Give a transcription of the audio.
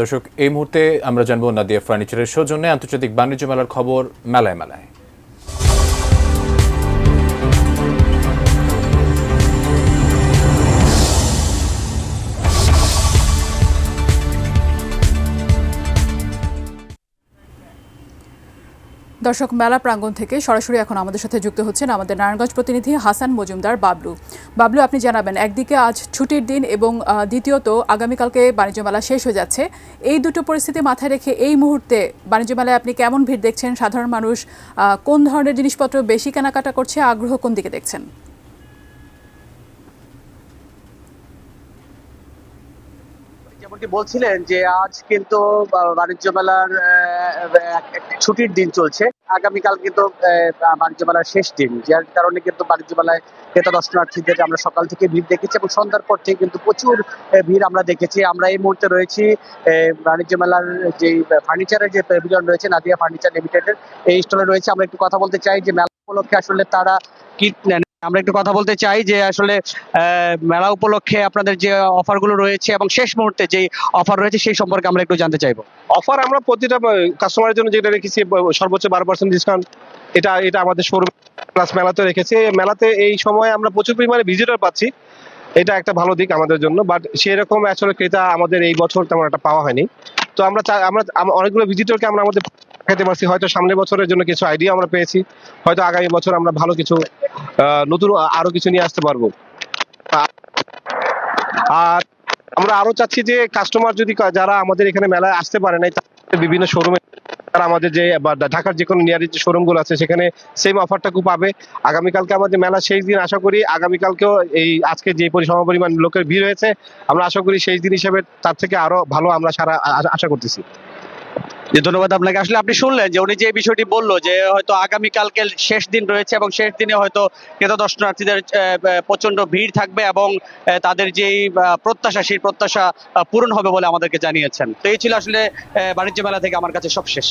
দর্শক, এই মুহূর্তে আমরা জানবো নাদিয়া ফার্নিচারের সৌজন্যে আন্তর্জাতিক বাণিজ্য মেলার খবর মেলায় মেলায়। দর্শক, মেলা প্রাঙ্গণ থেকে সরাসরি এখন আমাদের সাথে যুক্ত হচ্ছেন আমাদের নারায়ণগঞ্জ প্রতিনিধি হাসান মজুমদার বাবলু, আপনি জানাবেন, একদিকে আজ ছুটির দিন এবং দ্বিতীয়ত আগামীকালকে বাণিজ্য মেলা শেষ হয়ে যাচ্ছে। এই দুটো পরিস্থিতি মাথায় রেখে এই মুহূর্তে বাণিজ্য মেলায় আপনি কেমন ভিড় দেখছেন? সাধারণ মানুষ কোন ধরনের জিনিসপত্র বেশি কেনাকাটা করছে? আগ্রহ কোন দিকে দেখছেন? যেমনটি বলছিলেন যে আজ কিন্তু বাণিজ্য মেলার ছুটির দিন চলছে। আগামীকাল কিন্তু বাণিজ্য মেলার শেষ দিন, যার কারণে কিন্তু বাণিজ্য মেলায় ক্রেতা দর্শনার্থীদের আমরা সকাল থেকে ভিড় দেখেছি এবং সন্ধ্যার পর থেকে কিন্তু প্রচুর ভিড় আমরা দেখেছি। আমরা এই মুহূর্তে রয়েছি বাণিজ্য মেলার যে ফার্নিচারের যে প্যাভিলিয়ন রয়েছে নাদিয়া ফার্নিচার লিমিটেডের, এই স্টলে রয়েছে। আমরা একটু কথা বলতে চাই যে মেলা উপলক্ষে আসলে তারা কি আমরা একটু কথা বলতে চাই যে আসলে মেলা উপলক্ষে আপনাদের যে অফারগুলো রয়েছে এবং শেষ মুহূর্তে যে অফার রয়েছে সেই সম্পর্কে আমরা একটু জানতে চাইবো। অফার আমরা প্রতিটা কাস্টমারের জন্য যেটা রেখেছি সর্বোচ্চ 12% ডিসকাউন্ট, এটা আমাদের শোরুম প্লাস মেলাতে রেখেছি। মেলাতে এই সময় আমরা প্রচুর পরিমাণে ভিজিটর পাচ্ছি, এটা একটা ভালো দিক আমাদের জন্য। বাট সেরকম আসলে ক্রেতা আমাদের এই বছর তেমন একটা পাওয়া হয়নি। তো আমরা অনেকগুলো ভিজিটরকে আমরা আমাদের খেতে পারছি। হয়তো সামনের বছরের জন্য কিছু আইডিয়া আমরা পেয়েছি, হয়তো আগামী বছর আমরা ভালো কিছু নতুন আরো কিছু নিয়ে আসতে পারবো। আর আমরা আরো চাচ্ছি যে কাস্টমার যদি যারা আমাদের এখানে মেলায় আসতে পারে নাই, বিভিন্ন শোরুমে তারা আমাদের যে ঢাকার যে কোনো নিয়ারেস্ট যে শোরুম গুলো আছে সেখানে সেম অফারটাকে পাবে। আগামীকালকে আমাদের মেলা শেষ দিন, আশা করি আগামীকালকেও এই আজকে যে পরিমাণ লোকের ভিড় হয়েছে, আমরা আশা করি শেষ দিন হিসেবে তার থেকে আরো ভালো আমরা আশা করতেছি। ধন্যবাদ আপনাকে। আসলে আপনি শুনলেন যে উনি যে বিষয়টি বললো যে হয়তো আগামীকালকে শেষ দিন রয়েছে এবং শেষ দিনে হয়তো ক্রেতা দর্শনার্থীদের প্রচন্ড ভিড় থাকবে এবং তাদের যেই প্রত্যাশা সেই প্রত্যাশা পূরণ হবে বলে আমাদেরকে জানিয়েছেন। তো এই ছিল আসলে বাণিজ্য মেলা থেকে আমার কাছে সব শেষ।